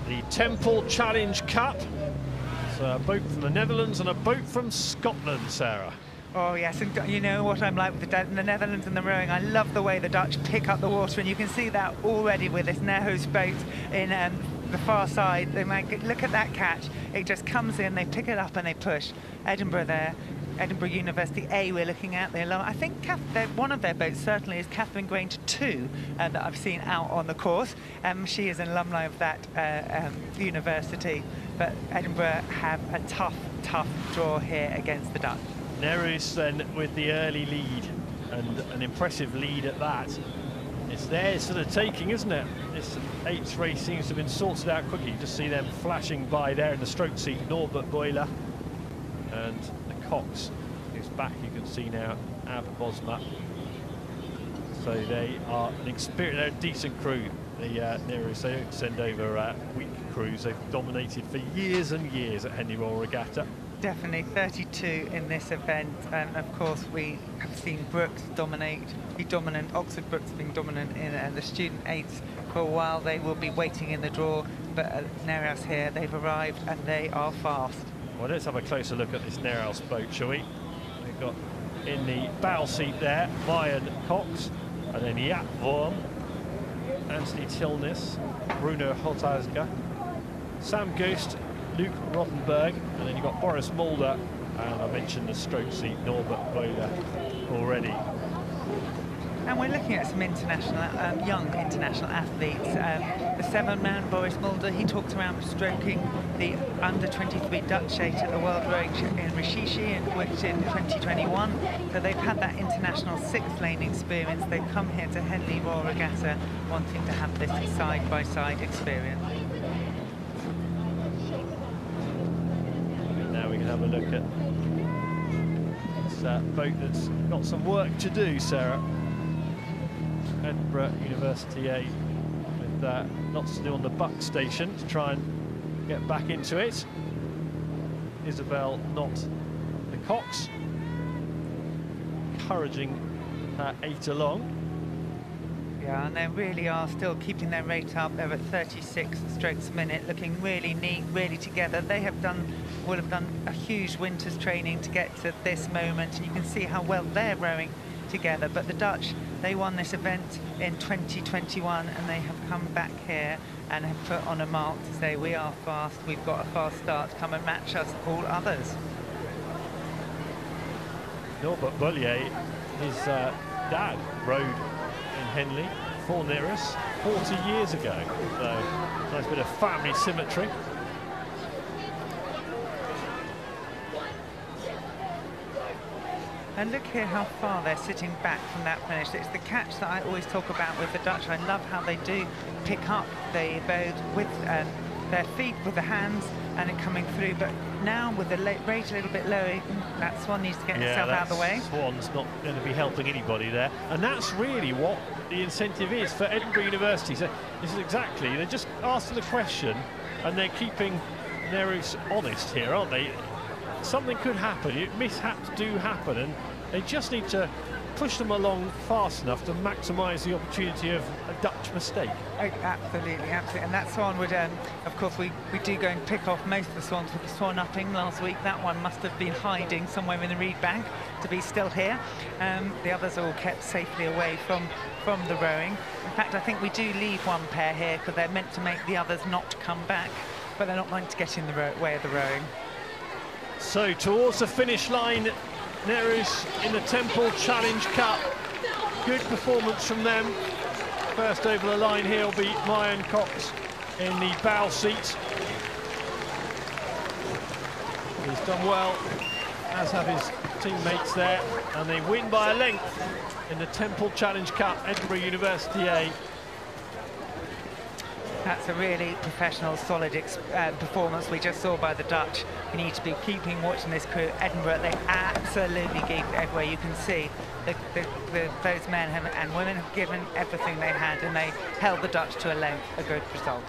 The Temple Challenge Cup. It's a boat from the Netherlands and a boat from Scotland, Sarah. Oh yes, and you know what I'm like with the Netherlands and the rowing. I love the way the Dutch pick up the water, and you can see that already with this Nereus boat in the far side. They might look at that catch. It just comes in, they pick it up and they push. Edinburgh there, Edinburgh University A we're looking at. I think one of their boats certainly is Catherine Grange 2 that I've seen out on the course. She is an alumni of that university. But Edinburgh have a tough draw here against the Dutch. Nereus then with the early lead, and an impressive lead at that. It's theirs for the taking, isn't it? This 8th race seems to have been sorted out quickly. You just see them flashing by there in the stroke seat, Norbert Boiler. And the Cox is back, you can see now, Ab Bosma. So they are an experienced, they're a decent crew, the Nereus. They don't send over weak crews. They've dominated for years and years at Henley Royal Regatta. Definitely 32 in this event, and of course we have seen Brooks be dominant, Oxford Brooks being dominant in the student 8s for a while. They will be waiting in the draw, but Nereus here, they've arrived and they are fast. Well, let's have a closer look at this Nereus boat, shall we? We've got in the bow seat there, Mayan Cox, and then Jaap Worm, Anthony Tilnes, Bruno Hotazga, Sam Ghost, Luke Rothenberg, and then you've got Boris Mulder, and I mentioned the stroke seat, Norbert Boiler, already. And we're looking at some international, young international athletes. The 7-man, Boris Mulder, he talked around stroking the under-23 Dutch 8 at the World Rowing in Rishishi, which in 2021. So they've had that international 6-lane experience. They've come here to Henley Royal Regatta wanting to have this side-by-side experience. Now we can have a look at this boat that's got some work to do, Sarah. Edinburgh University A with lots to do on the buck station to try and get back into it. Isabel Knott, the Cox, encouraging her 8 along. Yeah, and they really are still keeping their rate up. They're at 36 strokes a minute, looking really neat, really together. They will have done a huge winter's training to get to this moment, and you can see how well they're rowing together. But the Dutch, they won this event in 2021, and they have come back here and have put on a mark to say, we are fast, we've got a fast start, come and match us, all others. Norbert Bollier, his dad rowed in Henley for Nereus 40 years ago, so nice bit of family symmetry. And look here how far they're sitting back from that finish. It's the catch that I always talk about with the Dutch. I love how they do pick up the boat with their feet, with the hands, and it coming through. But now with the rate a little bit lower, that Swan needs to get itself out of the way. Swan's not going to be helping anybody there. And that's really what the incentive is for Edinburgh University. So this is exactly, they're just asking the question and they're keeping Nereus honest here, aren't they? Something could happen, mishaps do happen, and they just need to push them along fast enough to maximise the opportunity of a Dutch mistake. Oh, absolutely, absolutely. And that Swan would, of course, we do go and pick off most of the Swans with the Swan upping last week. That one must have been hiding somewhere in the reed bank to be still here. The others are all kept safely away from the rowing. In fact, I think we do leave one pair here because they're meant to make the others not come back, but they're not meant to get in the way of the rowing. So towards the finish line, Nereus in the Temple Challenge Cup. Good performance from them. First over the line here will be Mayan Cox in the bow seat. He's done well, as have his teammates there, and they win by a length in the Temple Challenge Cup, Edinburgh University A. That's a really professional, solid performance we just saw by the Dutch. We need to be watching this crew. Edinburgh, they absolutely gave everywhere. You can see those men and women have given everything they had, and they held the Dutch to a length, a good result.